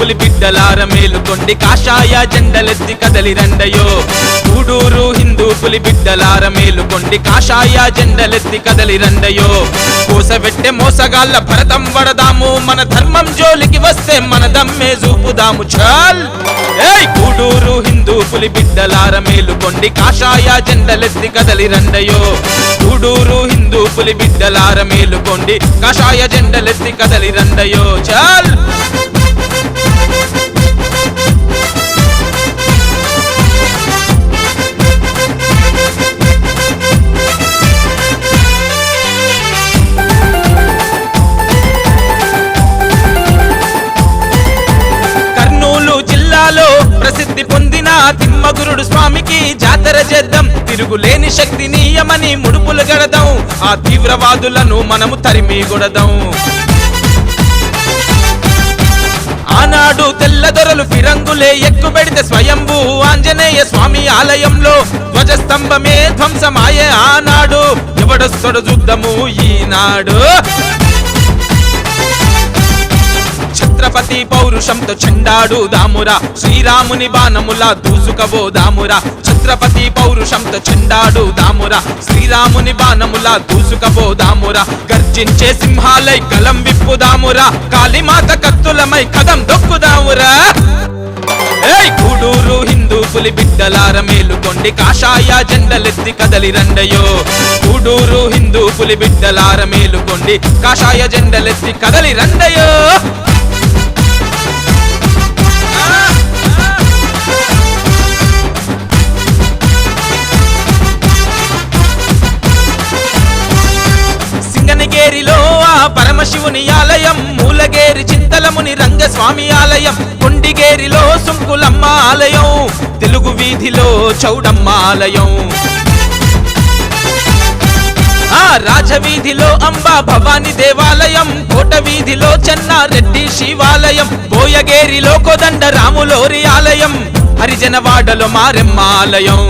పులి బిడ్డలార మేలుకొండి కాషాయ జెండలెత్తి కదలి రండయో గూడూరు హిందూ పులి బిడ్డలార మేలుకొండి కాషాయ జెండలెత్తి కదలి రండయో కోసబెట్టె మోసగాళ్ళ భరతం వడదాము మన ధర్మం జోలికి వస్తే మన దమ్మే చూపుదాము చాల్ ఏయ్ గూడూరు హిందూ పులి బిడ్డలార మేలుకొండి కాషాయ జెండలెత్తి కదలి రండయో గూడూరు హిందూ పులి బిడ్డలార మేలుకొండి కాషాయ జెండలెత్తి కదలి రండయో చాల్ ప్రసిద్ధి పొందిన తిమ్మగురుడు స్వామికి జాతర చేద్దాం తిరుగులేని శక్తి నీయమని ముడుపులు గడదాం ఆ తీవ్రవాదులను మనము తరిమి కొడదాం ఆనాడు తెల్లదొరలు ఫిరంగులే ఎక్కుబెడితే స్వయంభూ ఆంజనేయ స్వామి ఆలయంలో ధ్వజస్తంభమే ధ్వంసమాయే ఆనాడు ఎవడొస్తడు చూద్దాము ఈనాడు ఛత్రపతి పౌరుషంతో చెండాడు దామురా శ్రీరాముని బాణములా దూసుకవో దామురా ఛత్రపతి పౌరుషంతో చెండాడు దామురా శ్రీరాముని బాణములా దూసుకవో దామురా గర్జించే సింహాలై గలం విప్పుదామురా కాళీమాత కత్తులమై కదం దొక్కుదామురా ఏయ్ గూడూరు హిందూ పులి బిడ్డలార మేలుకొండి కాషాయ జెండలెత్తి కదలి రండయో గూడూరు హిందూ పులి బిడ్డలార మేలుకొండి కాషాయ జెండలెత్తి కదలి రండయో సింగనగేరిలో ఆ పరమశివుని ఆలయం మూలగేరి చింతలముని రంగస్వామి ఆలయం కొండిగేరిలో సుంకులమ్మ ఆలయం తెలుగు వీధిలో చౌడమ్మ ఆలయం ఆ రాజవీధిలో అంబా భవాని దేవాలయం కోట వీధిలో చెన్నారెడ్డి శివాలయం బోయగేరిలో కోదండ రాములోరి ఆలయం హరిజనవాడలో మారెమ్మ ఆలయం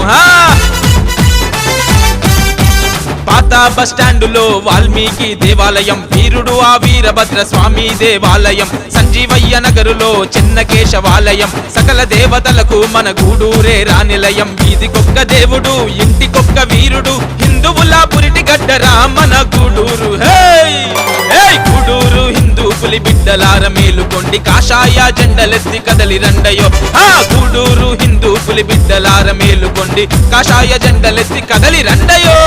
పాత బస్టాండులో వాల్మీకి దేవాలయం వీరుడు ఆ వీరభద్ర స్వామి దేవాలయం సంజీవయ్య నగరులో చెన్నకేశవాలయం సకల దేవతలకు మన గూడూరే రానిలయం వీధికొక్క దేవుడు ఇంటికొక్క వీరుడు హిందువుల పురిటి గడ్డరా మన గూడూరు హే గూడూరు హిందూ పులి బిడ్డలార మేలుకొండి కాషాయ జెండలెత్తి కదలి రండయో గూడూరు హిందూ పులి బిడ్డలార మేలుకొండి కాషాయ జెండలెత్తి కదలి రండయో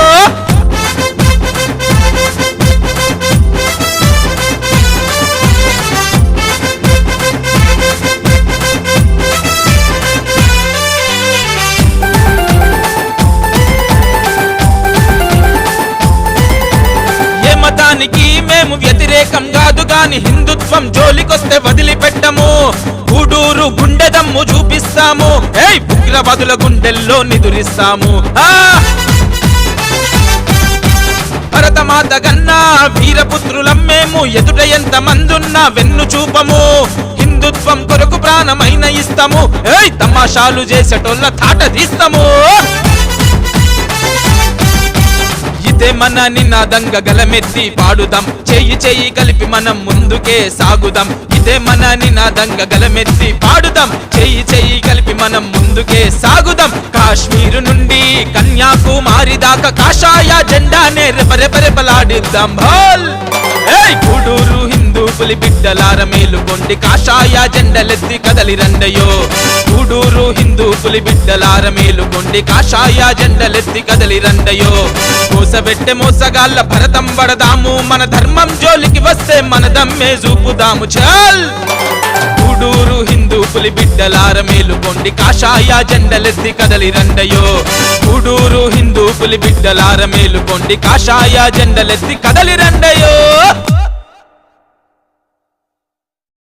మేము వ్యతిరేకం కాదు గాని హిందుత్వం జోలికొస్తే వదిలిపెట్టము గూడూరు గుండెదమ్ము చూపిస్తాము ఏయ్ ఉగ్రవాదుల గుండెల్లో నిదురిస్తాము భరతమాత గన్నా వీరపుత్రులం మేము ఎదుట ఎంత మందున్నా వెన్ను చూపము హిందుత్వం కొరకు ప్రాణమైన ఇస్తాము ఏయ్ తమాషాలు చేసేటోళ్ళ తాట తీస్తాము ఇదే మన నినాదంగా గలమెత్తి పాడుదాం చెయ్యి చెయ్యి కలిపి మనం ముందుకే సాగుదాం ఇదే మన నినాదంగా గలమెత్తి పాడుదాం చెయ్యి చెయ్యి కలిపి మనం ముందుకే సాగుదాం కాశ్మీరు నుండి కన్యాకుమారి దాకా కాషాయ జెండానే రెపరెపరెపలాడిద్దాం భాల్ ఏయ్ గూడూరు హిందూ పులి బిడ్డలార మేలుకొండి కాషాయ జెండలెత్తి కదలి రండయో గూడూరు హిందూ పులి బిడ్డలార మేలుకొండి కాషాయ జెండలెత్తి కదలి రండయో కోసబెట్టె మోసగాళ్ళ భరతం వడదాము మన ధర్మం జోలికి వస్తే మన దమ్మే చూపుదాము చాల్ గూడూరు హిందూ పులి బిడ్డలార మేలుకొండి కాషాయ జెండలెత్తి కదలి రండయో గూడూరు హిందూ పులి బిడ్డలార మేలుకొండి కాషాయ జెండలెత్తి కదలి రండయో